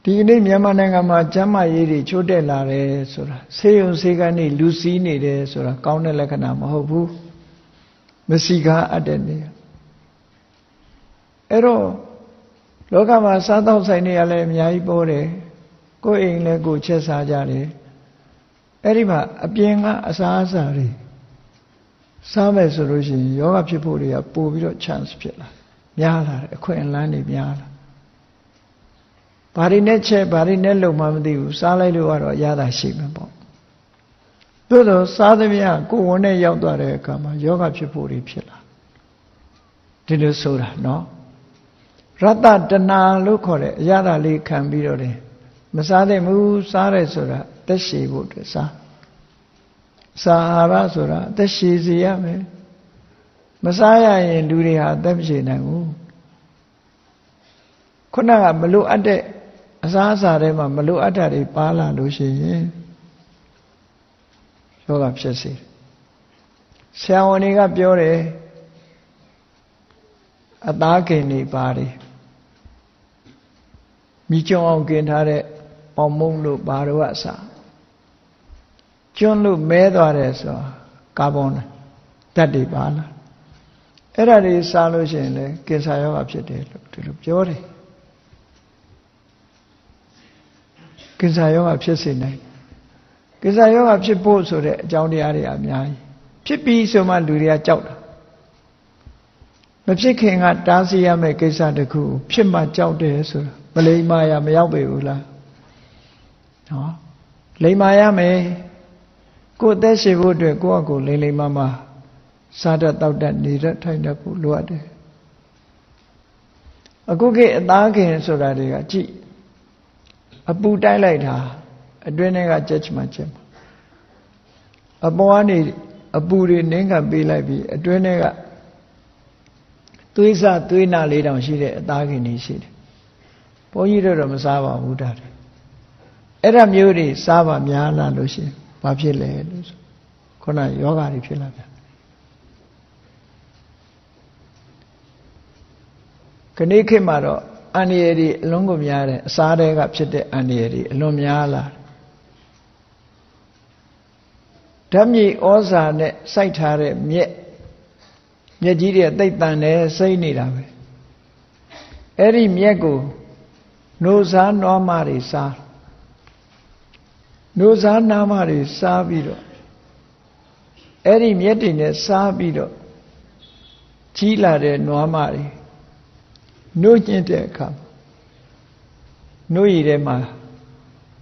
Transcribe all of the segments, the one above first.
ဒီကနေ့မြန်မာနိုင်ငံမှာကျန်းမာရေးတွေချိုးတက်လာတယ်ဆိုတာဆေးရုံဆေးခန်းတွေလူစည်းနေတယ်ဆိုတာကောင်းတဲ့လက္ခဏာမဟုတ်ဘူးမစီကားအပ်တဲ့နေအဲ့တော့လောကမှာစားတော့ဆိုင်တွေကလည်းအများကြီးပေါ်တယ်ကိုယ်အိမ်လည်းကိုယ်ချက်စားကြတယ်အဲ့ဒီမှာအပြင်ကအစားအစာတွေစားမယ်ဆိုလို့ရှိရင်ယောဂဖြစ်ဖို့တွေကပို့ပြီးတော့ chance ဖြစ်လာများလာတယ်အခွင့်အလမ်းတွေများလာဘာတွေနဲ့ချက်ဘာတွေနဲ့လုံမှမသိဘူးစားလိုက်လို့ကတော့ရတာရှိမှာပေါ့သို့တော့စားသမျှကိုယ်ဝန်နဲ့ရောက်သွားတဲ့အခါမှာယောဂဖြစ်ဖို့တွေဖြစ်လာဒီလိုဆိုတာနော်ရတ္တတဏလို့ခေါ်တဲ့အရာဓာလေးခံပြီးတော့တယ်မစားသင့်ဘူးစားရဲဆိုတာသက်ရှည်ဖို့အတွက်စားအာဟာရဆိုတာအသက်ရှည်စေရမယ်မစားရရင်လူတွေဟာအသက်မရှည်နိုင်ဘူးခုနကမလိုအပ်တဲ့အစားအစာတွေမှာမလိုအပ်တာတွေပါလာလို့ရှိရင်ယောဂဖြစ်စေဆရာဝန်တွေကပြောတယ်အသားကင်တွေပါတယ်မိကြုံအောင်กินထားတဲ့ပေါင်မုံလို့ဘာတော့အစားကျွန်းလို့မဲသွားတယ်ဆိုတာကာဗွန်ဓာတ်တွေပါလာအဲ့ဒါတွေစားလို့ရှိရင်လေကင်ဆာယောဂဖြစ်တယ်လို့ဒီလိုပြောတယ်ကင်ဆာယောဂဖြစ်စေနိုင်ကင်ဆာယောဂဖြစ်ဖို့ဆိုတဲ့အကြောင်းတရားတွေအများကြီးဖြစ်ပြီးဆိုမှလူတွေကကြောက်တာမဖြစ်ခင်ကတားဆီးရမယ့်ကိစ္စတခုဖြစ်မှကြောက်တယ်ဆိုတာမလိမ္မာရမရောက်ပေဘူးလားနော်လိမ္မာရမယ်ကိုယ်အသက်ရှင်ဖို့အတွက်ကိုယ့်အကိုလိမ့်လိမ္မာမာစားတတ်တောက်တတ်နေတတ်ထိုင်တတ်ဖို့လိုအပ်တယ်အခုခေတ်အသားခင်ဆိုတာတွေကကြည့်အပူတိုက်လိုက်တာအတွင်းထဲကကြက်ချမှချက်မှာအပေါ်ကနေအပူတွေနင်းခံပေးလိုက်ပြီးအတွင်းထဲကသွေးစသွေးနာလေးတောင်ရှိတဲ့အသားခင်တွေရှိတယ်ဘုန်းကြီးတို့တော့မစားပါဘူးဒါတွေအဲ့ဒါမျိုးတွေစားပါများလာလို့ရှိရင်ဘာဖြစ်လဲလို့ဆိုခုနယောဂတွေဖြစ်လာပြန်ခဏခေတ်မှာတော့အန္တရာယ်တွေအလုံးကိုများတယ်အစားတွေကဖြစ်တဲ့အန္တရာယ်တွေအလွန်များလာဓာတ်မြေဩဇာနဲ့စိုက်ထားတဲ့မြက်ကြီးတွေတိတ်တန်တယ်စိမ့်နေတာပဲအဲ့ဒီမြက်ကိုနိုးစားနွားမတွေစားနိုးစားနာမတွေစားပြီးတော့အဲ့ဒီမြက်တွေနဲ့စားပြီးတော့ကြီးလာတဲ့နွားမတွေနိုးကျင်တဲ့အခါနိုးရည်ထဲမှာ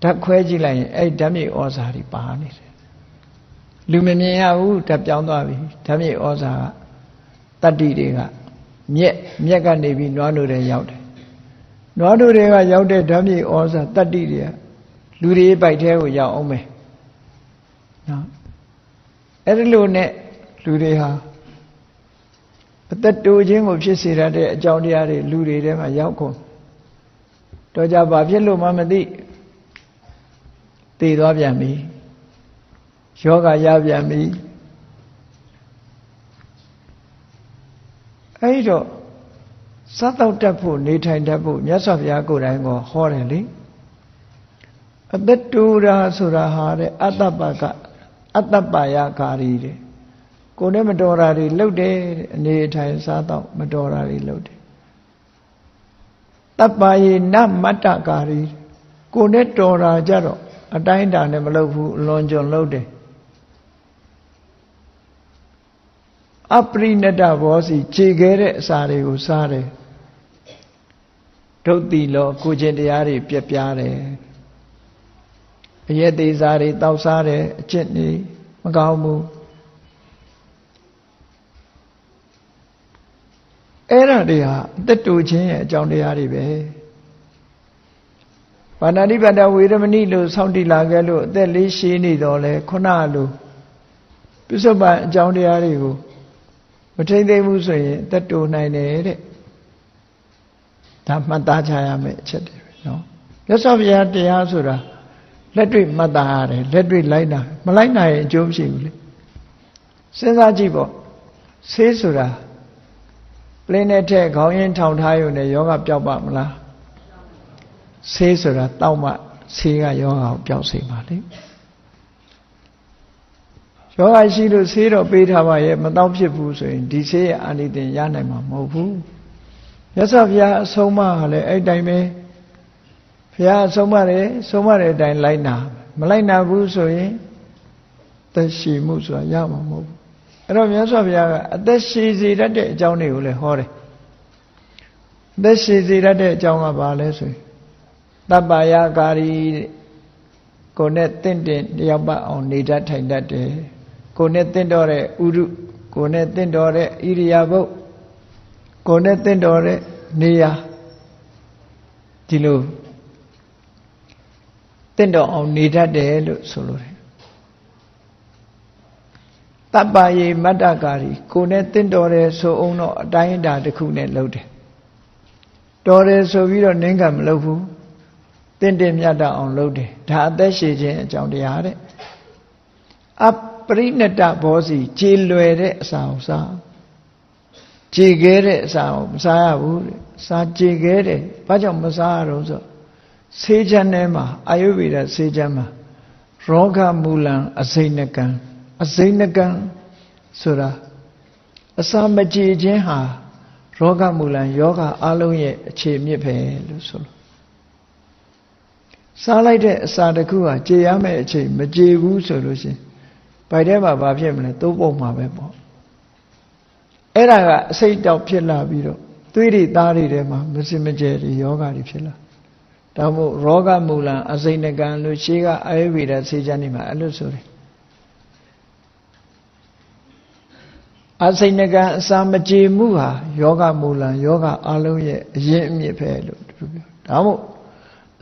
ဓာတ်ခွဲကြည့်လိုက်ရင်အဲ့ဓာတ်မြေဩဇာတွေပါနေတယ်လူမမြင်ရဘူးဓာတ်ပြောင်းသွားပြီဓာတ်မြေဩဇာကတတ္တိတွေကမြက်ကနေပြီးနွားနိုးတွေရောက်တယ်နွားနိုးတွေကရောက်တဲ့ဓာတ်မြေဩဇာတတ္တိတွေကလူတွေပိုက်ထဲကိုရောက်အောင်မယ်နော်အဲ့ဒီလိုနဲ့လူတွေဟာအသက်တိုးခြင်းကိုဖြစ်စေရတဲ့အကြောင်းတရားတွေလူတွေထဲမှာရောက်ကုန်တော့ကြဘာဖြစ်လို့မှမသိသိသွားပြန်ပြီယောဂရပြန်ပြီအဲ့တော့စားတော့တတ်ဖို့နေထိုင်တတ်ဖို့မြတ်စွာဘုရားကိုယ်တိုင်ကဟောတယ်လေအသက်တိုးတာဆိုတာဟာတဲ့အတ္တပယကာရီတဲ့ကိုယ်နဲ့မတော်တာတွေလုပ်တယ်အနေအထိုင်စားတော့မတော်တာတွေလုပ်တယ်တပ္ပယေနမတ္တကာရီကိုယ်နဲ့တော်တာကြတော့အတိုင်းအတာနဲ့မလုပ်ဘူးအလွန်ကျွံလုပ်တယ်အပရိနတ္တဘောစီခြေခဲတဲ့အစာတွေကိုစားတယ်ဒုတ်တိလောကိုကျင့်တရားတွေပြက်ပြားတယ်အရက်သေးစားတွေတောက်စားတယ်အကျင့်တွေမကောင်းဘူးအဲ့ဒါတွေဟာအသက်တူခြင်းရဲ့အကြောင်းတရားတွေပဲဘာနာတိပတ္တဝေရမဏိလို့ဆောင်းတည်လာခဲ့လို့အသက်လေးရှည်နေတော့လဲခုနလိုပြစ္ဆုတ်ပန်အကြောင်းတရားတွေကိုမထိမ့်သိမ့်ဘူးဆိုရင်အသက်တူနိုင်တယ်တဲ့ဒါမှတ်သားချရမယ်အချက်တွေပဲနော်မြတ်စွာဘုရားတရားဆိုတာလက်တွေ့မှတ်သားရတယ်လက်တွေ့လိုက်တာမလိုက်နိုင်ရင်အကျိုးမရှိဘူးလေစဉ်းစားကြည့်ပေါ့ဆေးဆိုတာပလင်းနဲ့ထက်ခေါင်းရင်းထောင်ထားရုံနဲ့ယောဂပျောက်ပါမလား ဆေးဆိုတာတောက်မှဆေးကယောဂါကိုပျောက်စေမှာလေယောဂါရှိလို့ဆေးတော့ပေးထားပါရဲ့မတောက်ဖြစ်ဘူးဆိုရင်ဒီဆေးရဲ့အာနိသင်ရနိုင်မှာမဟုတ်ဘူးမြတ်စွာဘုရားအဆုံးအမကလည်းအဲ့တိုင်းပဲဘုရားအဆုံးအမတဲ့အတိုင်းလိုက်နာမလိုက်နာဘူးဆိုရင်သက်ရှိမှုဆိုတာရမှာမဟုတ်ဘူးအဲ့တော့မြတ်စွာဘုရားကအသက်ရှိစေတတ်တဲ့အကြောင်းတွေကိုလည်းဟောတယ်အသက်ရှိစေတတ်တဲ့အကြောင်းကဘာလဲဆိုရင်တပ္ပယကာရီကိုယ်နဲ့တင့်တယ်တယောက်ပတ်အောင်နေတတ်ထိုင်တတ်တယ်ကိုယ်နဲ့တင့်တော်တဲ့ဥရုကိုယ်နဲ့တင့်တော်တဲ့ဣရိယာပုတ်ကိုယ်နဲ့တင့်တော်တဲ့နေရာဒီလိုတင့်တော်အောင်နေတတ်တယ်လို့ဆိုလိုတယ်တပ္ပယေမတ္တကာရီကိုယ်နဲ့တင့်တော်တယ်ဆိုအောင်တော့အတိုင်းအတာတစ်ခုနဲ့လုပ်တယ်တော်တယ်ဆိုပြီးတော့နင်းကမလုပ်ဘူးတင့်တယ်မြတ်တာအောင်လုပ်တယ်ဒါအသက်ရှည်ခြင်းအကြောင်းတရားတဲ့အပရိနတဘောစီကြေလွယ်တဲ့အစာကိုစားကြေခဲတဲ့အစာကိုမစားရဘူးတဲ့စားကြေခဲတယ်ဘာကြောင့်မစားရတော့ဆိုဆေးချမ်းထဲမှာအာယုဝေဒဆေးချမ်းမှာရောဂမူလံအစိမ့်နကံဆိုတာအစာမကြေခြင်းဟာရောဂမူလံယောဂအလုံးရဲ့အခြေအမြစ်ပဲလို့ဆိုလို့စားလိုက်တဲ့အစာတစ်ခုဟာကြေရမယ့်အချိန်မကြေဘူးဆိုလို့ရှိရင်ဗိုက်ထဲမှာဘာဖြစ်မလဲသိုးပုံမှာပဲပေါ့အဲ့ဒါကအစိတ်တောက်ဖြစ်လာပြီးတော့သွေးတွေသားတွေထဲမှာမစင်မကြယ်တွေယောဂတွေဖြစ်လာဒါမို့ရောဂမူလံအစိမ့်နကံလို့ရှေးကအာယုဝေဒဆေးချမ်းနေမှာအဲ့လိုဆိုတယ်အစိမ့်နကံအစာမကြေမှုဟာယောဂမူလံယောဂအလုံးရဲ့အရင်အမြစ်ပဲလို့သူပြောဒါမို့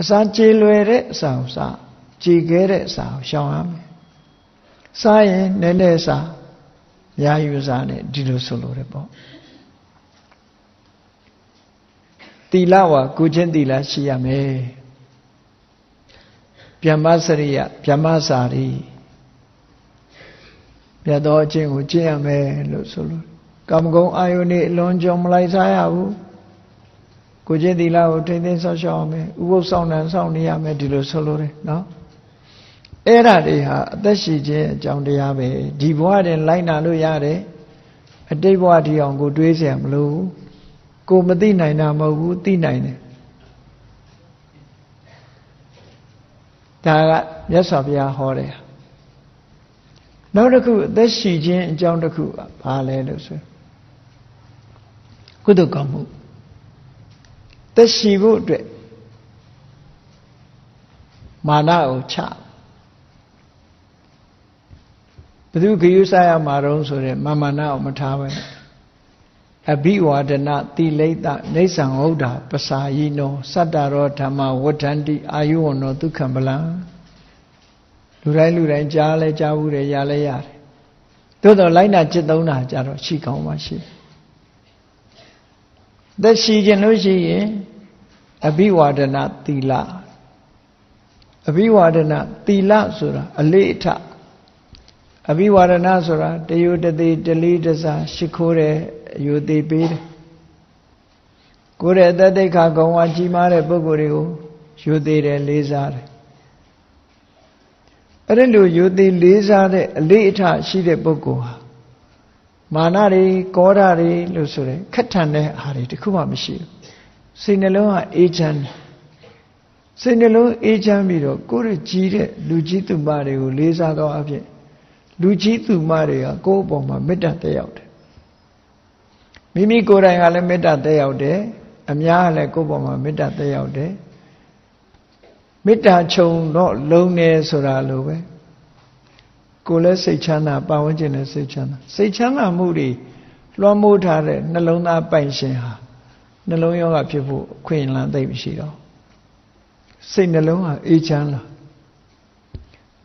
အစာကြေလွယ်တဲ့အစာကိုစားကြေခဲတဲ့အစာကိုရှောင်ရမယ်စားရင်နည်းနည်းစားရာယူစားနဲ့ဒီလိုဆိုလိုတယ်ပေါ့သီလဝါကုချင်းသီလရှိရမယ်ဗျမ္မစရိယဗျမ္မစာရီမြတ်သောအကျင့်ကိုကျင့်ရမယ်လို့ဆိုလို့ကာမဂုဏ်အာယုန်နဲ့အလွန်ကြုံမလိုက်စားရဘူးကိုကျင့်သီလကိုထိမ့်သိမ်းဆောက်ရှောက်ရမယ်ဥပုသ်ဆောင်တန်ဆောင်နေရမယ်ဒီလိုဆိုလို့တယ်နော်အဲ့ဒါတွေဟာအသက်ရှိခြင်းအကြောင်းတရားပဲဒီဘဝတည်းလိုက်နာလို့ရတယ်အတိတ်ဘဝဒီအောင်ကိုတွေးเสียမလို့ကိုမသိနိုင်တာမဟုတ်ဘူးသိနိုင်တယ်ဒါကမြတ်စွာဘုရားဟောတယ်နောက်တစ်ခုအသက်ရှိခြင်းအကြောင်းတစ်ခုကဘာလဲလို့ဆိုကုသိုလ်ကောင်းမှုသက်ရှိဖို့အတွက်မာနကိုချဘယ်သူခရုစားရမှာတော့ဆိုတဲ့မာနကိုမထားပဲအဘိဝါဒနာတိလိတနေဆံဟုတ်တာပစာယိနောစတ္တရောဓမ္မဝဋ္ဌန္တိအာယုဝနောဒုက္ခမလံလူတိုင်းကြားလဲကြားဘူးတယ်ရလဲရတယ်သို့တော်လိုက်နာจิตသုံးတာကြတော့ရှိကောင်းမှရှိသက်ရှိခြင်းလို့ရှိရင်အဘိဝါဒနာသီလအဘိဝါဒနာသီလဆိုတာအလေးအထအဘိဝါဒနာဆိုတာတယုတတိတလီတစားရှိခိုးတယ်အယုတိပေးတယ်ကိုယ်ရဲ့အတ္တိခါဂုံဝါကြီးမားတဲ့ပုဂ္ဂိုလ်တွေကိုယူသေးတယ်လေးစားတယ်အဲ့ဒီလိုယူသေးလေးစားတဲ့အလေးအထရှိတဲ့ပုဂ္ဂိုလ်ဟာမာနတွေကောဓာတွေလို့ဆိုတဲ့ခက်ထန်တဲ့အားတွေတခုမှမရှိဘူးစိတ်နှလုံးကအေးချမ်းစိတ်နှလုံးအေးချမ်းပြီးတော့ကိုယ်ရဲ့ကြီးတဲ့လူကြီးသူမတွေကိုလေးစားသောအဖြစ်လူကြီးသူမတွေကကိုယ့်အပေါ်မှာမေတ္တာတက်ရောက်တယ်မိမိကိုယ်တိုင်ကလည်းမေတ္တာတက်ရောက်တယ်အများကလည်းကိုယ့်အပေါ်မှာမေတ္တာတက်ရောက်တယ်မေတ္တာခြုံတော့လုံးနေဆိုတာလိုပဲကိုယ်လည်းစိတ်ချမ်းသာပတ်ဝန်းကျင်လည်းစိတ်ချမ်းသာမှုတွေလွှမ်းမိုးထားတဲ့နှလုံးသားပိုင်ရှင်ဟာနှလုံးရောဂါဖြစ်ဖို့အခွင့်အလမ်းသိပ်မရှိတော့စိတ်နှလုံးဟာအေးချမ်းလာ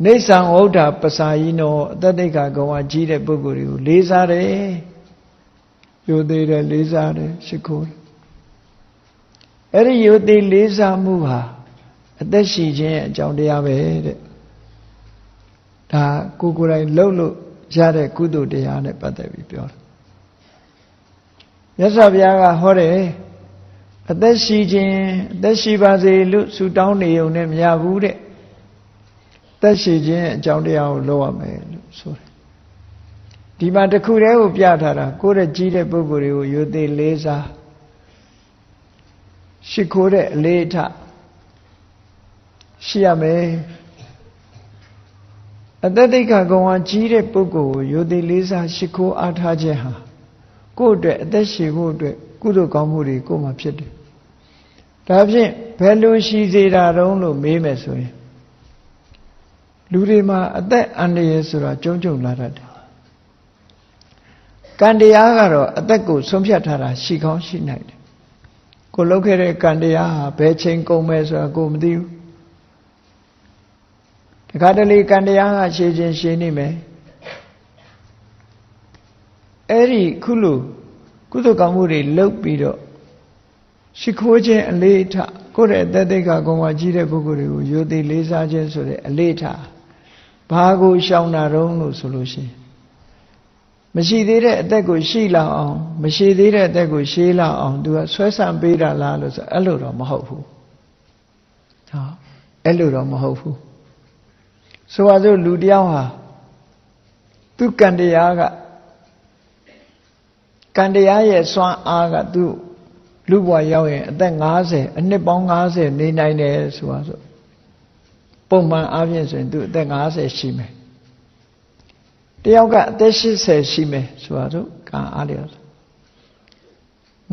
နေဆံဝဋ္ဌပစာယိနောအတ္တိကဂုံဝါကြီးတဲ့ပုဂ္ဂိုလ်တွေကိုလေးစားတယ်ယုသေးတယ်လေးစားတယ်ရှိခိုးတယ်အဲ့ဒီယုသေးလေးစားမှုဟာအသက်ရှိခြင်းအကြောင်းတရားပဲတဲ့ဒါကိုယ်တိုင်လှုပ်လို့ရတဲ့ကုသိုလ်တရားနဲ့ပတ်သက်ပြီးပြောတယ်မြတ်စွာဘုရားကဟောတယ် အသက်ရှိခြင်းအသက်ရှိပါစေလို့ဆုတောင်းနေုံနဲ့မရဘူးတဲ့သက်ရှိခြင်းအကြောင်းတရားကိုလုပ်ရမယ်လို့ဆိုတယ်ဒီမှာတစ်ခုတည်းကိုပြထားတာကိုယ့်ရဲ့ကြီးတဲ့ပုဂ္ဂိုလ်တွေကိုရိုသေလေးစားရှိခိုးတဲ့အလေးအထရှိရမယ်အတ္တဒိဋ္ဌကုံဟာကြီးတဲ့ပုဂ္ဂိုလ်ကိုရိုသေလေးစားရှိခိုးအားထားခြင်းဟာကိုယ့်အတွက်အသက်ရှိဖို့အတွက်ကုသိုလ်ကောင်းမှုတွေကိုယ်မှာဖြစ်တယ်ဒါဖြင့်ဘယ်လိုရှိစေတာတုံးလို့မေးမယ်ဆိုရင်လူတွေမှာအသက်အန္တရာယ်ဆိုတာကြုံကြုံလာတတ်တယ်ကံတရားကတော့အသက်ကိုဆုံးဖြတ်ထားတာရှိကောင်းရှိနိုင်တယ်ကိုလုပ်ခဲ့တဲ့ကံတရားဟာဘယ်ချိန်ကုန်မယ်ဆိုတာကိုမသိဘူးတခါတလေကံတရားကရှည်ခြင်းရှည်နေမယ်အဲ့ဒီခုလိုကုသိုလ်ကောင်းမှုတွေလုပ်ပြီးတော့ရှိခိုးခြင်းအလေးအထကိုယ့်ရဲ့အသက်သိက္ခာကုံဝါကြီးတဲ့ပုဂ္ဂိုလ်တွေကိုရိုသေလေးစားခြင်းဆိုတဲ့အလေးအထဘာကိုရှောင်တာတုံးလို့ဆိုလို့ရှိရင်မရှိသေးတဲ့အသက်ကိုရှိလာအောင်မရှိသေးတဲ့အသက်ကိုရှည်လာအောင်သူကဆွဲဆန့်ပေးတာလားလို့ဆိုအဲ့လိုတော့မဟုတ်ဘူးဟောအဲ့လိုတော့မဟုတ်ဘူးဆိုပါစို့လူတယောက်ဟာသူကံတရားရဲ့စွမ်းအားကသူလူဘဝရောက်ရင်အသက်50အနှစ်ပေါင်း50နေနိုင်တယ်ဆိုပါစို့ပုံမှန်အားဖြင့်ဆိုရင်သူအသက်50ရှိမယ်တယောက်ကအသက်80ရှိမယ်ဆိုပါစို့ကံအားလျော်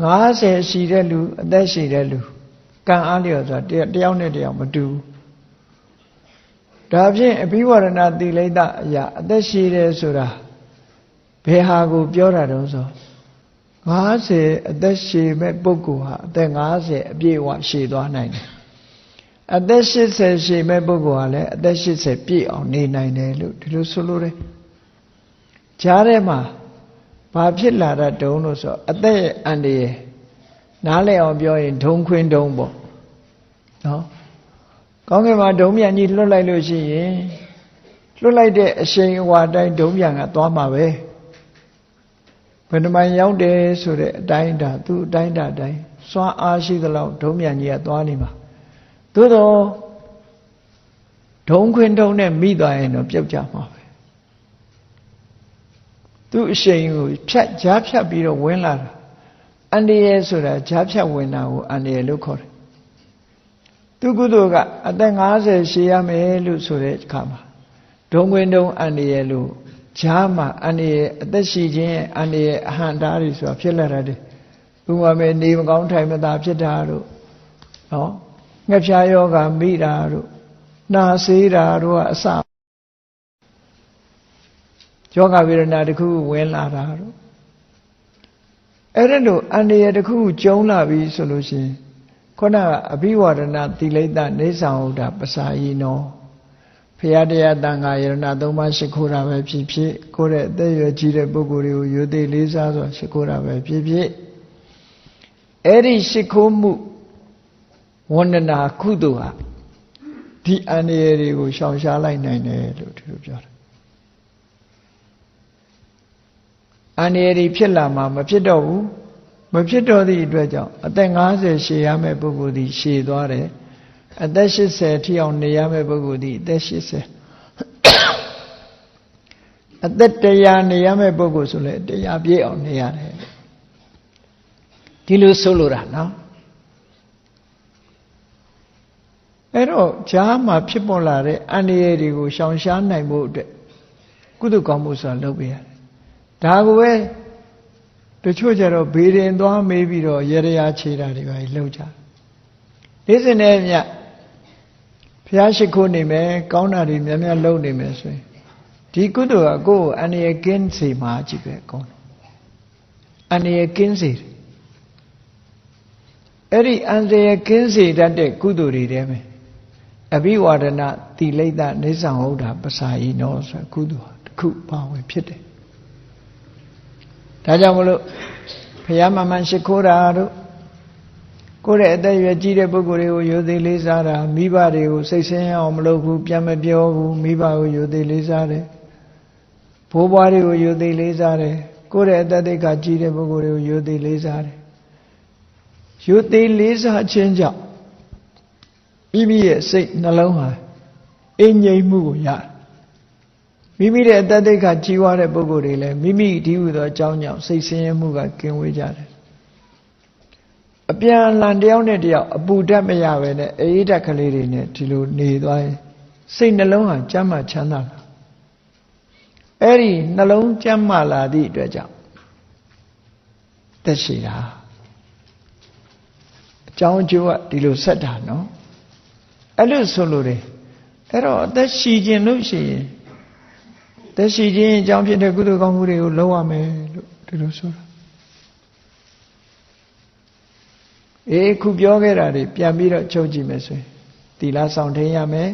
50ရှိတဲ့လူအသက်ရှိတဲ့လူကံအားလျော်ဆိုတာတယောက်နဲ့တယောက်မတူဘူးဒါဖြင့်အဘိဝရဏသီလိတ္တအရာအသက်ရှိတယ်ဆိုတာဘယ်ဟာကိုပြောတာတုံးဆို50အသက်ရှည်မဲ့ပုဂ္ဂိုလ်ဟာအသက်50အပြည့်အဝရှည်သွားနိုင်တယ်အသက်80ရှည်မဲ့ပုဂ္ဂိုလ်ဟာလည်းအသက်80ပြည့်အောင်နေနိုင်တယ်လို့ဒီလိုဆိုလိုတယ်ကြားထဲမှာဘာဖြစ်လာတာတုံးလို့ဆိုအသက်ရဲ့အန္တရာယ်နားလည်အောင်ပြောရင်ဒုံခွင်းဒုံပေါ့နော်ကောင်းကင်မှာဒုံပြန်ကြီးလွတ်လိုက်လို့ရှိရင်လွတ်လိုက်တဲ့အချိန်အဝါတိုင်းဒုံပြန်ကသွားမှာပဲဘယ်နှမိုင်ရောက်တယ်ဆိုတဲ့အတိုင်းဒါသူ့အတိုင်းဒါတိုင်းစွမ်းအားရှိသလောက်ဒုံပြန်ကြီးကသွားနေမှာသို့တော့ဒုံခွင်းဒုံနဲ့မိသွားရင်တော့ပြုတ်ကြမှာပဲသူ့အချိန်ကိုကြားဖြတ်ပြီးတော့ဝင်လာတာအန္တရာယ်ဆိုတာကြားဖြတ်ဝင်တာကိုအန္တရာယ်လို့ခေါ်တယ်သူကုသိုလ်ကအသက်50ရှည်ရမယ်လို့ဆိုတဲ့အခါမှာဒုံခွင်းဒုံအန္တရာယ်လို့ကြားမှာအန္တရာယ်အသက်ရှိခြင်းရဲ့အန္တရာယ်အဟံတားတွေဆိုတာဖြစ်လာတယ်ဥပမာနေမကောင်းထိုင်မသာဖြစ်တာတို့နော်ငှက်ဖျားယောဂမိတာတို့နာစေးတာတို့ကအစယောဂဝေဒနာတစ်ခုဝင်လာတာတို့အဲ့ဒါလို့အန္တရာယ်တစ်ခုကျုံလာပြီဆိုလို့ရှိရင်ခုနကအဘိဝရဏသီလိတ္တနေသံဟုတ်တာပစာယီနောဖရာတရားတန်ခါယရဏသုံးပါးရှိခိုးတာပဲဖြစ်ဖြစ်ကိုယ့်ရဲ့အသက်ရွယ်ကြီးတဲ့ပုဂ္ဂိုလ်တွေကိုရိုသေလေးစားစွာရှိခိုးတာပဲဖြစ်ဖြစ်အဲ့ဒီရှိခိုးမှုဝန္ဒနာကုသိုလ်ဟာဒီအန္တရာယ်တွေကိုရှောင်ရှားလိုက်နိုင်တယ်လို့ဒီလိုပြောတယ်အန္တရာယ်တွေဖြစ်လာမှမဖြစ်တော့ဘူးမဖြစ်တော့သည့်အတွက်ကြောင့်အသက်50ရှည်ရမယ့်ပုဂ္ဂိုလ်သည်ရှည်သွားတယ်အသက်80ထိအောင်နေရမယ့်ပုဂ္ဂိုလ်သည်အသက်80အသက်100နေရမယ့်ပုဂ္ဂိုလ်ဆိုလဲ100ပြည့်အောင်နေရတယ်ဒီလိုဆိုလိုတာနော်အဲ့တော့ဈာမှာဖြစ်ပေါ်လာတဲ့အန္တရာယ်တွေကိုရှောင်ရှားနိုင်ဖို့အတွက်ကုသကောင်းမှုဆိုတာလုပ်ပေးရတယ်ဒါကိုပဲတချို့ကျတော့ဘေးရင်သွားမေးပြီးတော့ရရခြေတာတွေပဲလှုပ်ကြနေ့စဉ်နဲ့မြတ်ဘုရားရှိခိုးနေမယ်ကောင်းတာတွေများများလုပ်နေမယ်ဆိုရင်ဒီကုသိုလ်ကကိုယ်ကိုအန္တရာယ်ကင်းစေမှာကြည့်ပဲကောင်းတယ်အန္တရာယ်ကင်းစေတယ်အဲ့ဒီအန္တရာယ်ကင်းစေတတ်တဲ့ကုသိုလ်တွေထဲမှာအဘိဝါဒနာသီလိတ္တနေသံဟုတ်တာပစာယီနောဆိုကုသိုလ်တစ်ခုပါဝင်ဖြစ်တယ်ဒါကြောင့်မလို့ဘုရားမှန်မှန်ရှိခိုးတာတို့ကိုယ့်ရဲ့အသက်အရွယ်ကြီးတဲ့ပုဂ္ဂိုလ်တွေကိုရိုသေလေးစားတာမိဘတွေကိုစိတ်ဆင်းအောင်မလုပ်ဘူးပြန်မပြောဘူးမိဘကိုရိုသေလေးစားတယ်ဘိုးဘွားတွေကိုရိုသေလေးစားတယ်ကိုယ့်ရဲ့အသက်သိက္ခာကြီးတဲ့ပုဂ္ဂိုလ်တွေကိုရိုသေလေးစားတယ် ယူသေးလေးစားခြင်းကြောင့်မိမိရဲ့စိတ်နှလုံးဟာအငြိမ်မှုကိုရမိမိရဲ့အတ္တဒိဋ္ဌာကြီးဝါတဲ့ပုဂ္ဂိုလ်တွေလည်းမိမိဒီဟုသောအကြောင်းကြောင့်စိတ်ဆင်းရဲမှုကကင်းဝေးကြတယ်အပြန်အလှန်တယောက်နဲ့တယောက်အပူဓာတ်မရပဲနဲ့အေးဓာတ်ကလေးတွေနဲ့ဒီလိုနေသွားရင်စိတ်နှလုံးဟာကျမ်းမာချမ်းသာလာအဲ့ဒီနှလုံးကျမ်းမာလာသည့်အတွက်ကြောင့်သက်ရှိတာအကြောင်းအကျိုးကဒီလိုဆက်တာနော်အဲ့လိုဆိုလို့တယ်အဲ့တော့အသက်ရှိခြင်းလို့ရှိရင်သက်ရှိခြင်းအကြောင်းဖြစ်တဲ့ကုသိုလ်ကောင်းမှုတွေကိုလုပ်ရမယ်လို့ဒီလိုဆိုတာခုပြောခဲ့တာတွေပြန်ပြီးတော့ချုပ်ကြည့်မယ်ဆိုရင်သီလဆောင်ထိန်ရမယ်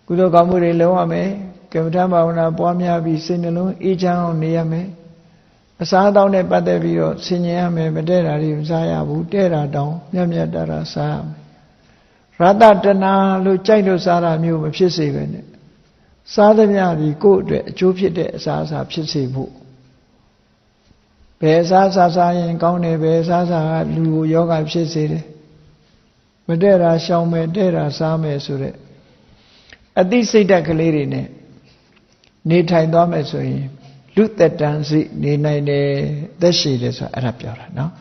ကုသိုလ်ကောင်းမှုတွေလုပ်ရမယ်ကမ္မဋ္ဌာန်းဘာဝနာပွားများပြီးစိတ်နှလုံးအေးချမ်းအောင်နေရမယ်အစားအသောက်နဲ့ပတ်သက်ပြီးတော့ဆင်ញင်ရမယ်မတည့်တာတွေမစားရဘူးတဲ့တာတောင်မြတ်မြတ်တာတာစားရမယ်ရတတနာလို့ကြိုက်လို့စားတာမျိုးမဖြစ်စေပဲနဲ့စားသမျှဒီကိုယ့်အတွက်အကျိုးဖြစ်တဲ့အစားအစာဖြစ်စေဖို့ဘယ်စားစားရင်ကောင်းတယ်ဘယ်စားကလူကိုယောဂဖြစ်စေတယ်မတည့်တာရှောင်မယ်တဲ့တာစားမယ်ဆိုတဲ့အသိစိတ်ဓာတ်ကလေးတွေနဲ့နေထိုင်သွားမယ်ဆိုရင်လူသက်တမ်းစိနေနိုင်တယ်သက်ရှိတယ်ဆိုတာအဲ့ဒါပြောတာနော်